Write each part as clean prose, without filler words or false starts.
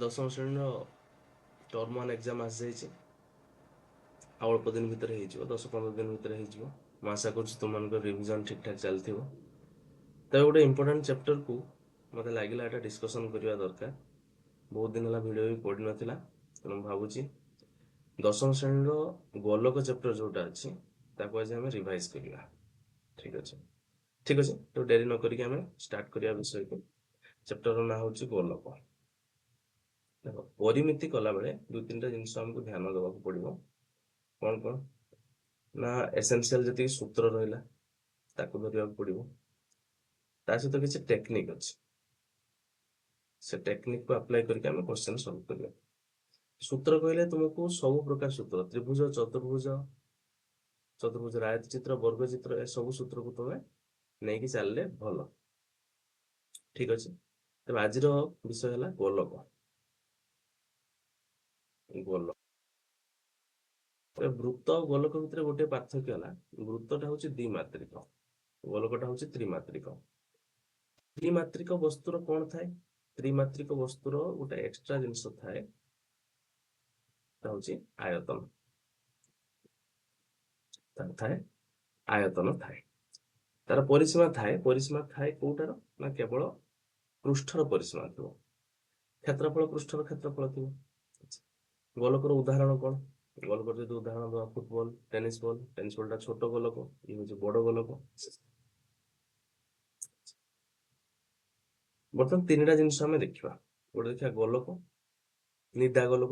ଦଶମ ଶ୍ରେଣୀର term one exam ଆସିଯାଇଛି। ଆଉ ଅଳ୍ପ ଦିନ ଭିତରେ ହେଇଯିବ, 10-15 ଦିନ ଭିତରେ ହେଇଯିବ। ମୁଁ ଆଶା କରୁଛି ତୁମମାନଙ୍କର ରିଭିଜନ୍ ଠିକ୍ ଠାକ୍ ଚାଲିଥିବ। ତେବେ ଗୋଟେ ଇମ୍ପୋର୍ଟାଣ୍ଟ ଚାପ୍ଟରକୁ ମୋତେ ଲାଗିଲା ଏଇଟା ଡିସ୍କସନ୍ କରିବା ଦରକାର। ବହୁତ ଦିନ ହେଲା ଭିଡ଼ିଓ ବି ପଡ଼ିନଥିଲା, ତେଣୁ ମୁଁ ଭାବୁଛି ଦଶମ ଶ୍ରେଣୀର ଗୋଲକ ଚାପ୍ଟର ଯେଉଁଟା ଅଛି ତାକୁ ଆଜି ଆମେ ରିଭାଇଜ୍ କରିବା। ଠିକ୍ ଅଛି, ଠିକ୍ ଅଛି। ତ ଡେରି ନ କରିକି ଆମେ ଷ୍ଟାର୍ଟ କରିବା ବିଷୟକୁ। ଚାପ୍ଟରର ନାଁ ହେଉଛି ଗୋଲକ। ଦେଖ, ପରିମିତି କଲାବେଳେ 2-3ଟା ଜିନିଷ ଆମକୁ ଧ୍ୟାନ ଦେବାକୁ ପଡ଼ିବ। କ'ଣ କ'ଣ ନା, ଏସେନ୍ସିଆଲ ଯେତିକି ସୂତ୍ର ରହିଲା ତାକୁ ଧରିବାକୁ ପଡ଼ିବ। ତା ସହିତ କିଛି ଟେକ୍ନିକ୍ ଅଛି, ସେ ଟେକ୍ନିକ୍କୁ ଆପ୍ଲାଏ କରିକି ଆମେ କ୍ୱେଶ୍ଚନ୍ ସଲ୍ଭ କରିବା। ସୂତ୍ର କହିଲେ ତୁମକୁ ସବୁ ପ୍ରକାର ସୂତ୍ର, ତ୍ରିଭୁଜ, ଚତୁର୍ଭୁଜ, ଆୟତ ଚିତ୍ର, ବର୍ଗ ଚିତ୍ର, ଏସବୁ ସୂତ୍ରକୁ ତୁମେ ନେଇକି ଚାଲିଲେ ଭଲ। ଠିକ୍ ଅଛି। ତେବେ ଆଜିର ବିଷୟ ହେଲା ଗୋଲକ। ବୃତ୍ତ ଆଉ ଗୋଲକ ଭିତରେ ଗୋଟିଏ ପାର୍ଥକ୍ୟ ହେଲା, ବୃତ୍ତଟା ହେଉଛି ଦ୍ୱିମାତ୍ରିକ, ଗୋଲକଟା ହେଉଛି ତ୍ରିମାତ୍ରିକ। ତ୍ରିମାତ୍ରିକ ବସ୍ତୁର କ'ଣ ଥାଏ? ତ୍ରିମାତ୍ରିକ ବସ୍ତୁର ଗୋଟେ ଏକ୍ସଟ୍ରା ଜିନିଷ ଥାଏ, ତା ହେଉଛି ଆୟତନ। ଆୟତନ ଥାଏ, ତାର ପରିସୀମା ଥାଏ। ପରିସୀମା ଥାଏ କୋଉଟାର ନା, କେବଳ ପୃଷ୍ଠର ପରିସୀମା ଥିବ। କ୍ଷେତ୍ରଫଳ, ପୃଷ୍ଠର କ୍ଷେତ୍ରଫଳ ଥିବ। ଗୋଲକର ଉଦାହରଣ କ'ଣ? ଗୋଲକର ଯଦି ଉଦାହରଣ ଦେବା, ଫୁଟବଲ, ଟେନିସ୍ ବଲଟା ଛୋଟ ଗୋଲକ, ଇଏ ହେଉଛି ବଡ଼ ଗୋଲକ। ବର୍ତ୍ତମାନ 3ଟା ଜିନିଷ ଆମେ ଦେଖିବା। ଗୋଟେ ଦେଖିବା ଗୋଲକ, ନିଦା ଗୋଲକ,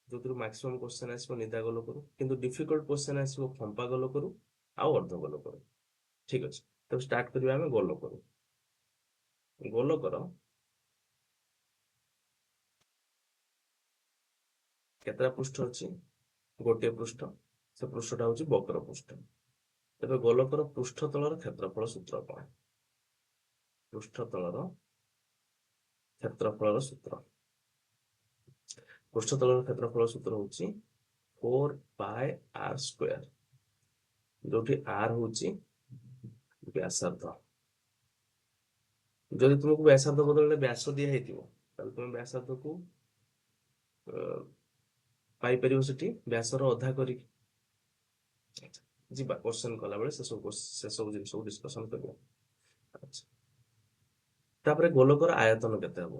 ଯୋଉଥିରୁ ମ୍ୟାକ୍ସିମମ୍ କ୍ୱେଶ୍ଚନ୍ ଆସିବ ନିଦା ଗୋଲକରୁ, କିନ୍ତୁ ଡିଫିକଲ୍ଟ କ୍ୱେଶ୍ଚନ୍ ଆସିବ ଫମ୍ପା ଗୋଲକରୁ ଆଉ ଅର୍ଦ୍ଧ ଗୋଲକରୁ। ଠିକ୍ ଅଛି, ତ ଷ୍ଟାର୍ଟ କରିବା ଆମେ ଗୋଲକରୁ। ଗୋଲକର କେତେଟା ପୃଷ୍ଠ ଅଛି? ଗୋଟିଏ ପୃଷ୍ଠ। ସେ ପୃଷ୍ଠଟା ହେଉଛି ବକ୍ର ପୃଷ୍ଠ। ତେବେ ଗୋଲକର ପୃଷ୍ଠତଳର କ୍ଷେତ୍ରଫଳ ସୂତ୍ର କ'ଣ? ପୃଷ୍ଠତଳର କ୍ଷେତ୍ରଫଳର ସୂତ୍ର, ପୃଷ୍ଠତଳର କ୍ଷେତ୍ରଫଳ ସୂତ୍ର ହେଉଛି 4πr², ଯୋଉଠି r ହେଉଛି ବ୍ୟାସାର୍ଦ୍ଧ। ଯଦି ତୁମକୁ ବ୍ୟାସାର୍ଦ୍ଧ ବଦଳରେ ବ୍ୟାସ ଦିଆ ହେଇଥିବ, ତାହେଲେ ତୁମେ ବ୍ୟାସାର୍ଦ୍ଧକୁ ପାଇପାରିବ ସେଠି ବ୍ୟାସର ଅଧା କରିକି। ଯିବା କ୍ୱେଶ୍ଚନ୍ କଲାବେଳେ ସେସବୁ ଜିନିଷକୁ ଡିସ୍କସନ୍ କରିବା। ଆଚ୍ଛା, ତାପରେ ଗୋଲକର ଆୟତନ କେତେ ହେବ?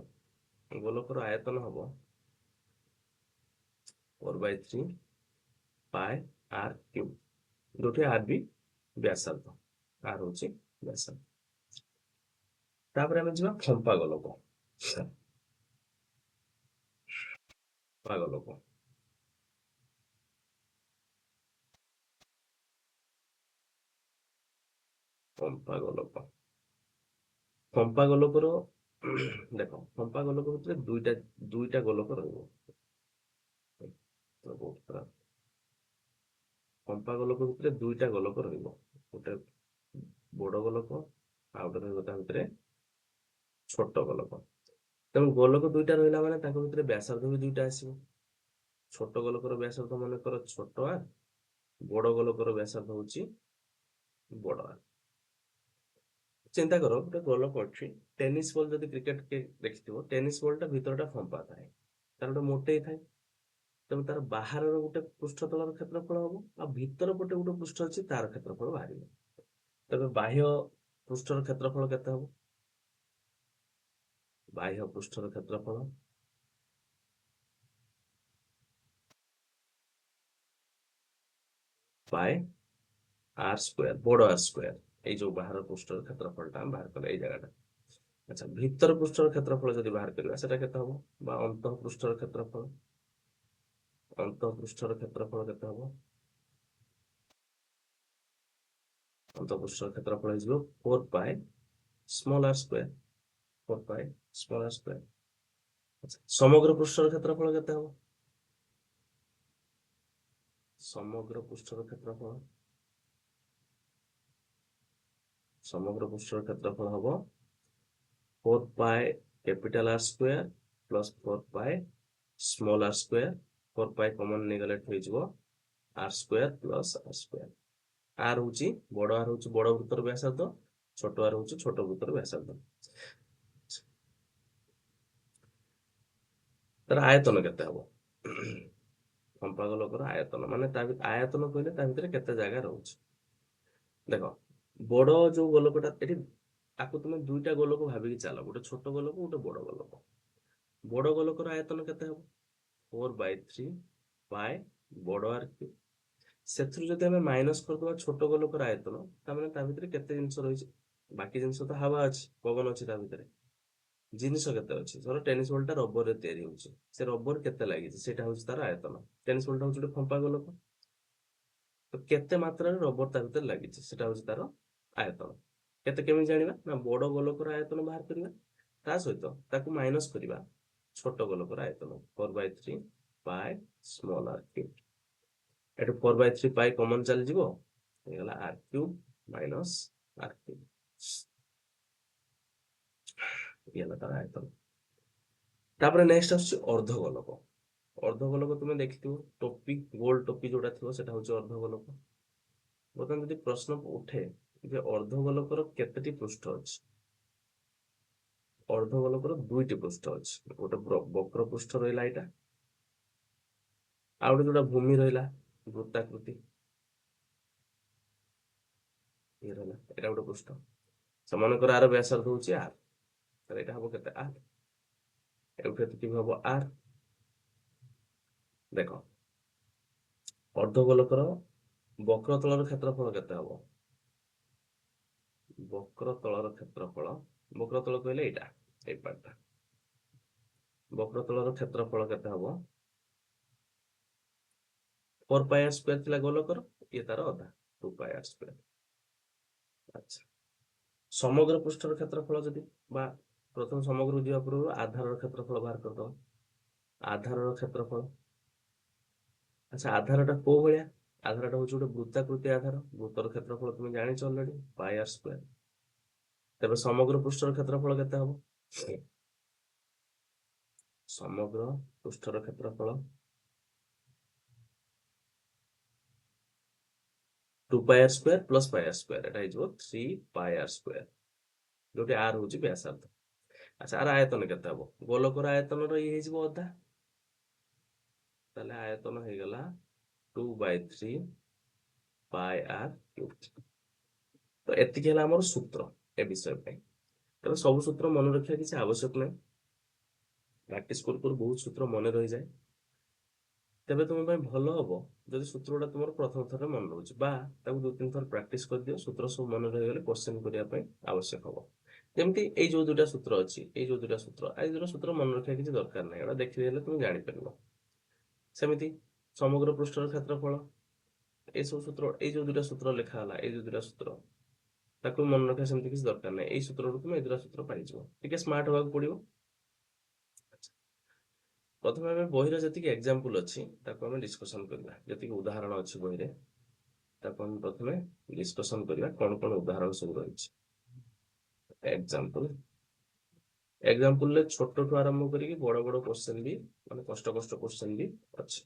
ଗୋଲକର ଆୟତନ ହେବ 4/3πr³, ଯୋଉଠି r ବି ବ୍ୟାସାର୍ଦ୍ଧ, r ହେଉଛି ବ୍ୟାସାର୍ଦ୍ଧ। ତାପରେ ଆମେ ଯିବା ଫମ୍ପା ଗୋଲକ। ଫମ୍ପା ଗୋଲକର ଦେଖ, ଫମ୍ପା ଗୋଲକ ଭିତରେ ଦୁଇଟା ଗୋଲକ ରହିବ। ଫମ୍ପା ଗୋଲକ ଭିତରେ ଦୁଇଟା ଗୋଲକ ରହିବ, ଗୋଟେ ବଡ଼ ଗୋଲକ ଆଉ ଗୋଟେ ରହିବ ତା ଭିତରେ ଛୋଟ ଗୋଲକ। ତେଣୁ ଗୋଲକ ଦୁଇଟା ରହିଲା ମାନେ ତାଙ୍କ ଭିତରେ ବ୍ୟାସାର୍ଦ୍ଧ ବି ଦୁଇଟା ଆସିବ। ଛୋଟ ଗୋଲକର ବ୍ୟାସାର୍ଦ୍ଧ ମନେକର ଛୋଟ r, ବଡ଼ ଗୋଲକର ବ୍ୟାସାର୍ଦ୍ଧ ହେଉଛି ବଡ଼ r। ଚିନ୍ତା କର, ଗୋଟେ ଗୋଲକ ଅଛି, ଟେନିସ୍ ବଲ୍ ଯଦି କ୍ରିକେଟ ଦେଖିଥିବ, ଟେନିସ୍ ବଲଟା ଭିତରଟା ଫମ୍ପା ଥାଏ, ତାର ଗୋଟେ ମୋଟେଇ ଥାଏ। ତେଣୁ ତାର ବାହାରର ଗୋଟେ ପୃଷ୍ଠତଳର କ୍ଷେତ୍ରଫଳ ହବ, ଆଉ ଭିତର ପଟେ ଗୋଟେ ପୃଷ୍ଠ ଅଛି, ତାର କ୍ଷେତ୍ରଫଳ ବାହାରିବ। ତେବେ ବାହ୍ୟ ପୃଷ୍ଠର କ୍ଷେତ୍ରଫଳ କେତେ ହବ? ବାହ୍ୟ ପୃଷ୍ଠର କ୍ଷେତ୍ରଫଳ ବାଇ r², ବଡ଼ r²। এই ଯୋଉ ବାହାର ପୃଷ୍ଠର କ୍ଷେତ୍ରଫଳଟା ଆମେ ବାହାର କଲେ, ଏଇ ଜାଗାଟା। ଆଚ୍ଛା, ଭିତର ପୃଷ୍ଠର କ୍ଷେତ୍ରଫଳ ଯଦି ବାହାର କରିବା, ସେଟା କେତେ ହବ? ବା ଅନ୍ତଃ ପୃଷ୍ଠର କ୍ଷେତ୍ରଫଳ କେତେ ହବ? ଅନ୍ତଃ ପୃଷ୍ଠର କ୍ଷେତ୍ରଫଳ ହେଇଯିବ 4πr²। ସମଗ୍ର ପୃଷ୍ଠର କ୍ଷେତ୍ରଫଳ କେତେ ହବ? ସମଗ୍ର ପୃଷ୍ଠର କ୍ଷେତ୍ରଫଳ ହବ 4πR² ପ୍ଲସ୍ 4πr²। 4π କମନ୍ ନେଇଗଲେ ହେଇଯିବ r² ପ୍ଲସ୍ r²। r ହେଉଛି ବଡ଼ ବୃତ୍ତର ବ୍ୟାସାର୍ଦ୍ଧ, ଛୋଟ r ହେଉଛି ଛୋଟ ବୃତ୍ତର ବ୍ୟାସାର୍ଦ୍ଧ। ତାର ଆୟତନ କେତେ ହବ? ଫମ୍ପା ଗୋଲକର ଆୟତନ ମାନେ ଆୟତନ କହିଲେ ତା ଭିତରେ କେତେ ଜାଗା ରହୁଛି। ଦେଖ ବଡ ଯୋଉ ଗୋଲକଟା ଏଠି ଆକୁ ତୁମେ ଦୁଇଟା ଗୋଲକ ଭାବିକି ଚାଲ, ଗୋଟେ ଛୋଟ ଗୋଲକ ଗୋଟେ ବଡ ଗୋଲକ। ବଡ ଗୋଲକର ଆୟତନ କେତେ ହବ? 4/3 ପାଏ ବଡ ଆର କ୍ୟୁବ୍। ସେଥିରୁ ଯଦି ଆମେ ମାଇନସ କରିଦବା ଛୋଟ ଗୋଲକର ଆୟତନ, ତାମାନେ ତା ଭିତରେ କେତେ ଜିନିଷ ରହିଛି? ବାକି ଜିନିଷ ତ ହାୱା ଅଛି, ପବନ ଅଛି ତା ଭିତରେ। ଜିନିଷ କେତେ ଅଛି? ଧର ଟେନିସ୍ ବଲଟା ରବରରେ ତିଆରି ହଉଛି, ସେ ରବର କେତେ ଲାଗିଛି ସେଇଟା ହଉଛି ତାର ଆୟତନ। ଟେନିସ୍ ବଲଟା ହଉଛି ଗୋଟେ ଫମ୍ପା ଗୋଲକ, ତ କେତେ ମାତ୍ରାରେ ରବର ତା ଭିତରେ ଲାଗିଛି ସେଟା ହଉଛି ତାର ଆୟତନ। କେତେ କେମିତି ଜାଣିବା? ନା ବଡ ଗୋଲକର ଆୟତନ ବାହାର କରିବା, ତା ସହିତ ତାକୁ ମାଇନସ କରିବା ଛୋଟ ଗୋଲକର ଆୟତନ 4/3 ପାଏ ସ୍ମଲ ଆର କ୍ୟୁବ୍। ଏଠୁ 4/3 ପାଇ କମନ ଚାଲିଯିବ, ହେଇଗଲା ଆର କ୍ୟୁବ୍ ମାଇନସ ଆର କ୍ୟୁବ୍, ଇଏ ହେଲା ତାର ଆୟତନ। ତାପରେ ନେକ୍ସଟ ଆସୁଛି ଅର୍ଦ୍ଧଗୋଲକ। ଅର୍ଦ୍ଧଗୋଲକ ତୁମେ ଦେଖିଥିବ, ଟୋପି ଗୋଲ ଟୋପି ଯୋଉଟା ଥିବ ସେଟା ହଉଛି ଅର୍ଦ୍ଧଗୋଲକ। ବର୍ତ୍ତମାନ ଯଦି ପ୍ରଶ୍ନ ଉଠେ ଯେ ଅର୍ଦ୍ଧଗୋଲକର କେତେଟି ପୃଷ୍ଠ ଅଛି? ଅର୍ଦ୍ଧଗୋଲକର ଦୁଇଟି ପୃଷ୍ଠ ଅଛି, ଗୋଟେ ବକ୍ର ପୃଷ୍ଠ ରହିଲା ଏଇଟା, ଆଉ ଗୋଟେ ଯୋଉଟା ଭୂମି ରହିଲା ବୃତ୍ତାକୃତି, ଇଏ ରହିଲା, ଏଇଟା ଗୋଟେ ପୃଷ୍ଠ। ସେମାନଙ୍କର ଆର ବ୍ୟାସାର୍ଧ ହଉଛି ଆର, ତାହେଲେ ଏଇଟା ହବ କେତେ? ଆର। ଏଇଠୁ ଏତିକି ହବ ଆର। ଦେଖ ଅର୍ଦ୍ଧଗୋଲକର ବକ୍ରତଳର କ୍ଷେତ୍ରଫଳ କେତେ ହବ? ବକ୍ରତଳର କ୍ଷେତ୍ରଫଳ, ବକ୍ରତଳ କହିଲେ ଏଇଟା, ଏଇ ପାର୍ଟଟା। ବକ୍ରତଳର କ୍ଷେତ୍ରଫଳ କେତେ ହବ? 4πr² ଥିଲା ଗୋଲକର, ଇଏ ତାର ଅଧା 2πr²। ଆଚ୍ଛା, ସମଗ୍ର ପୃଷ୍ଠର କ୍ଷେତ୍ରଫଳ ଯଦି, ବା ପ୍ରଥମ ସମଗ୍ରକୁ ଯିବା ପୂର୍ବରୁ ଆଧାରର କ୍ଷେତ୍ରଫଳ ବାହାର କରିଦବା। ଆଧାରର କ୍ଷେତ୍ରଫଳ, ଆଚ୍ଛା ଆଧାରଟା କୋଉ ଭଳିଆ? ଆଧାରଟା ହଉଛି ଗୋଟେ ବୃତ୍ତାକୃତି ଆଧାର, ବୃତ୍ତର କ୍ଷେତ୍ରଫଳ ତୁମେ ଜାଣିଛ ଅଲରେଡି πr²। ତେବେ ସମଗ୍ର ପୃଷ୍ଠର କ୍ଷେତ୍ରଫଳ କେତେ ହବ? ସମଗ୍ର ପୃଷ୍ଠର କ୍ଷେତ୍ରଫଳ 2πr² + πr², ଏଟା ହେଇଯିବ 3πr², ଯୋଉଠି r ହଉଛି ବ୍ୟାସାର୍ଧ। ଆଚ୍ଛା ଆର ଆୟତନ କେତେ ହବ? ଗୋଲକର ଆୟତନର ଇଏ ହେଇଯିବ ଅଧା, ତାହେଲେ ଆୟତନ ହେଇଗଲା 2/3 πr³। ତ ଏତିକି ହେଲା ଆମର ସୂତ୍ର ଏ ବିଷୟ ପାଇଁ। ତେବେ ସବୁ ସୂତ୍ର ମନେ ରଖିବା କିଛି ଆବଶ୍ୟକ ନାହିଁ, ପ୍ରାକ୍ଟିସ କରୁ କରୁ ବହୁତ ସୂତ୍ର ମନେ ରହିଯାଏ। ତେବେ ତୁମ ପାଇଁ ଭଲ ହବ ଯଦି ସୂତ୍ରଟା ତୁମର ପ୍ରଥମ ଥରରେ ମନେ ରହୁଛି, ବା ତାକୁ 2-3 ଥର ପ୍ରାକ୍ଟିସ କରିଦିଅ, ସୂତ୍ର ସବୁ ମନେ ରହିଗଲେ କ୍ୱେଶ୍ଚନ କରିବା ପାଇଁ ଆବଶ୍ୟକ ହବ। ଯେମିତି ଏଇ ଯୋଉ ଦୁଇଟା ସୂତ୍ର ଅଛି, ଏଇ ଯୋଉ ଦୁଇଟା ସୂତ୍ର, ଏଇ ଦୁଇଟା ସୂତ୍ର ମନେ ରଖିବା କିଛି ଦରକାର ନାହିଁ, ଏଟା ଦେଖିଦେଲେ ତୁମେ ଜାଣିପାରିବ। ସେମିତି ସମଗ୍ର ପୃଷ୍ଠର କ୍ଷେତ୍ରଫଳ, ଏଇସବୁ ସୂତ୍ର, ଏଇ ଯୋଉ ଦୁଇଟା ସୂତ୍ର ଲେଖା ହେଲା, ଏଇ ଯୋଉ ଦୁଇଟା ସୂତ୍ର, ତାକୁ ମନେ ରଖିବା ସେମିତି କିଛି ଦରକାର ନାହିଁ, ଏଇ ସୂତ୍ରରୁ ତୁମେ ଏଇ ଦୁଇଟା ସୂତ୍ର ପାଇଯିବ। ଟିକେ ସ୍ମାର୍ଟ ହବାକୁ ପଡିବ। ପ୍ରଥମେ ଆମେ ବହିର ଯେତିକି ଏକ୍ସାମ୍ପଲ ଅଛି ତାକୁ ଆମେ ଡିସ୍କସନ କରିବା, ଯେତିକି ଉଦାହରଣ ଅଛି ବହିରେ ତାକୁ ଆମେ ପ୍ରଥମେ ଡିସ୍କସନ କରିବା, କଣ କଣ ଉଦାହରଣ ସବୁ ରହିଛି। ଏକ୍ସାମ୍ପଲରେ ଛୋଟଠୁ ଆରମ୍ଭ କରିକି ବଡ ବଡ କ୍ୱେଶ୍ଚନ ବି, ମାନେ କଷ୍ଟ କ୍ୱେଶ୍ଚନ ବି ଅଛି।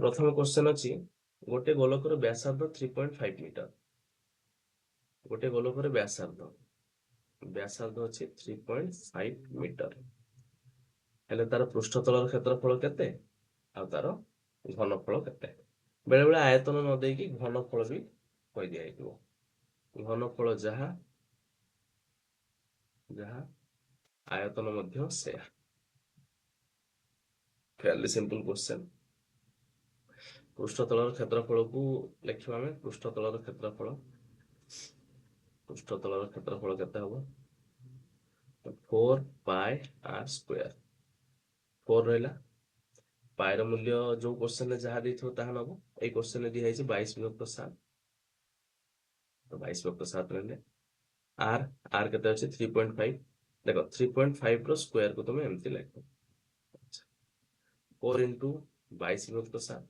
ପ୍ରଥମ କ୍ୱେଶ୍ଚନ ଅଛି, ଗୋଟେ ଗୋଲକର ବ୍ୟାସାର୍ଧ 3.5 ମିଟର। ଗୋଟେ ଗୋଲକର ବ୍ୟାସାର୍ଧ ଅଛି 3.5 ମିଟର, ହେଲେ ତାର ପୃଷ୍ଠତଳର କ୍ଷେତ୍ରଫଳ କେତେ ଆଉ ତାର ଘନଫଳ କେତେ? ବେଳେ ବେଳେ ଆୟତନ ନ ଦେଇକି ଘନଫଳ ବି କହିଦିଆଯାଇଥିବ। ଘନଫଳ ଯାହା ଯାହା ଆୟତନ ମଧ୍ୟ ସେୟା। Fairly simple question. ପୃଷ୍ଠତଳର କ୍ଷେତ୍ରଫଳକୁ ଲେଖିବା ଆମେ, ପୃଷ୍ଠତଳର କ୍ଷେତ୍ରଫଳ କେତେ ହବ? 4πr²। 4 ରହିଲା, ପାଏର ମୂଲ୍ୟ ଯୋଉ କ୍ୱେଶ୍ଚନରେ ଯାହା ଦେଇଥିବ ତାହା ନବ। ଏଇ କ୍ୱେଶ୍ଚନରେ ଦିଆହେଇଛି 22/7, ତ 22/7 ନେଲେ। ଆର କେତେ ଅଛି? 3.5। ଦେଖ 3.5 ର ସ୍କୋୟାରକୁ ତମେ ଏମିତି ଲେଖ, 4 × 22/7।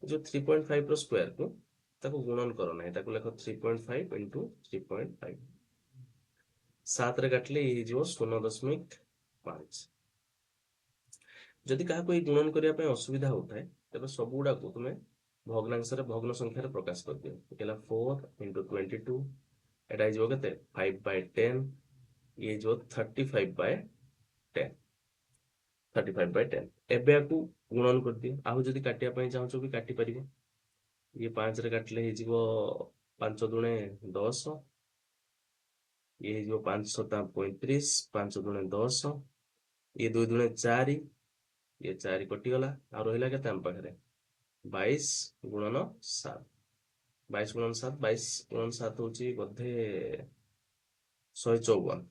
ଯୋଉ 3.5 ର ସ୍କୋୟାରକୁ ତାକୁ ଗୁଣନ କର ନାହିଁ, ତାକୁ ଲେଖ 3.5 × 3.5। 7ରେ କାଟିଲେ ଇଏ ହେଇଯିବ 0.5। ଯଦି କାହାକୁ ଏଇ ଗୁଣନ କରିବା ପାଇଁ ଅସୁବିଧା ହଉଥାଏ, ତେବେ ସବୁଗୁଡାକୁ ତୁମେ ଭଗ୍ନାଂଶରେ, ଭଗ୍ନ ସଂଖ୍ୟାରେ ପ୍ରକାଶ କରିଦିଅ। ହେଲା 4 × 22, ଏଟା ହେଇଯିବ କେତେ? 5/10, ଇଏ ହେଇଯିବ 35/10। 35/10 ଏବେ ଆକୁ ଗୁଣନ କରିଦିଅ ଆଉ ଯଦି କାଟିବା ପାଇଁ ଚାହୁଁଛ ବି କାଟି ପାରିବ ଇଏ 5 ରେ କାଟିଲେ ହେଇଯିବ 5 ଦୁଣେ 10 ଇଏ ହେଇଯିବ 5 ସତା 35 5 ଦୁଣେ 10 ଇଏ 2 ଦୁଣେ 4 ଇଏ 4 କଟିଗଲା ଆଉ ରହିଲା କେତେ ଆମ ପାଖରେ 22 ଗୁଣନ 7 22 ଗୁଣନ 7 22 ଗୁଣନ 7 ହଉଛି ବୋଧେ 154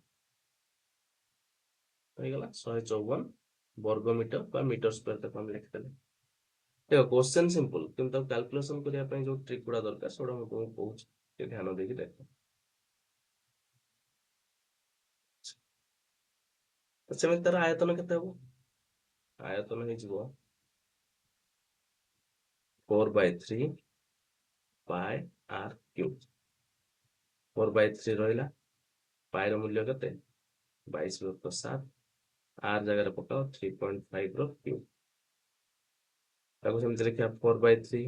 ହେଇଗଲା 154 ବର୍ଗ ମିଟର ବା ମିଟର ସ୍କୋୟାର ତାକୁ ଆମେ ଲେଖିଦେଲେ ଦେଖ କ୍ୱେଶ୍ଚନ ସିମ୍ପଲ କିନ୍ତୁ ତାକୁ କ୍ୟାଲକୁଲେସନ କରିବା ପାଇଁ ଯୋଉ ଟ୍ରିକ୍ ଗୁଡା ଦରକାର ସେଗୁଡା ମୁଁ ତୁମକୁ କହୁଛି ଟିକେ ଧ୍ୟାନ ଦେଇକି ଦେଖ ସେମିତି ତାର ଆୟତନ କେତେ ହବ ଆୟତନ ହେଇଯିବ 4/3 ପାଏ r କ୍ୟୁବ୍ 4/3 ରହିଲା ପାଏର ମୂଲ୍ୟ କେତେ 22/7 r ଜାଗାରେ ପକାଅ 3.5 ର କ୍ୟୁବ୍ ତାକୁ ସେମିତି ଲେଖିବା 4/3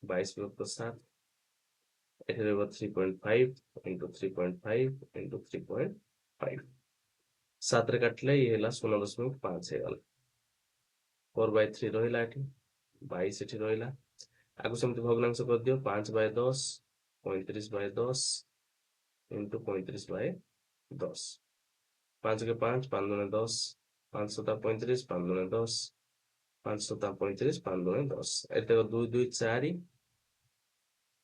22/7 ଏଠି ରହିବ 3.5 into 3.5 into 3.5 7 ରେ କାଟିଲେ ଇଏ ହେଲା 0.5 ହେଇଗଲା 4/3 ରହିଲା ଏଠି 22 ଏଠି ରହିଲା ଆକୁ ସେମିତି ଭଗ୍ନାଂଶ କରିଦିଅ 5/10 35/10 into 35/10 5 के 5 5 दूने 10 5 सता 35 5 दूने 10 5 सता 35 5 दूने 10 ଏତେ 2 2 4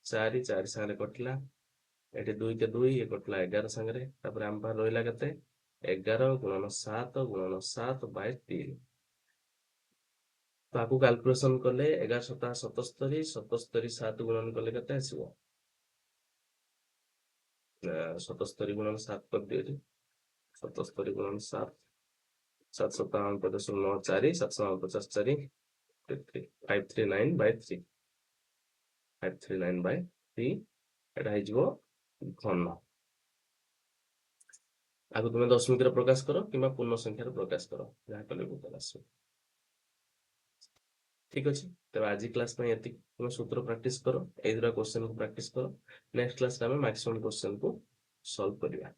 4 4 ସାଙ୍ଗରେ କଟିଲା ଏଠି 2 କେ 2 ଇଏ କଟିଲା 11 ସାଙ୍ଗରେ ତାପରେ ଆମ ପାଖରେ ରହିଲା କେତେ 11 ଗୁଣନ 7 ଗୁଣନ 7/3 ତାକୁ କ୍ୟାଲକୁଲେସନ କଲେ 11 ସତା 77 77 7 ଗୁଣନ କଲେ କେତେ ଆସିବ 77 ଗୁଣନ 7 କରିଦିଅ ଏଠି 77 ଗୁଣନ 7 7 ସତା 9 4 7 50 4 539/3 539/3 ଏଟା ହେଇଯିବ ଘନ ଆକୁ ତୁମେ ଦଶମିକରେ ପ୍ରକାଶ କର କିମ୍ବା ପୂର୍ଣ୍ଣ ସଂଖ୍ୟାରେ ପ୍ରକାଶ କର ଯାହା କଲେ ବି ଉତ୍ତର ଆସିବ ଠିକ ଅଛି ତେବେ ଆଜି କ୍ଲାସ ପାଇଁ ଏତିକି ତୁମେ ସୂତ୍ର ପ୍ରାକ୍ଟିସ କର ଏଇ ଦୁରା କ୍ୱେଶ୍ଚନ କୁ ପ୍ରାକ୍ଟିସ କର ନେକ୍ସଟ କ୍ଲାସରେ ଆମେ ମ୍ୟାକ୍ସିମମ୍ କ୍ୱେଶ୍ଚନ କୁ ସଲ୍ଭ କରିବା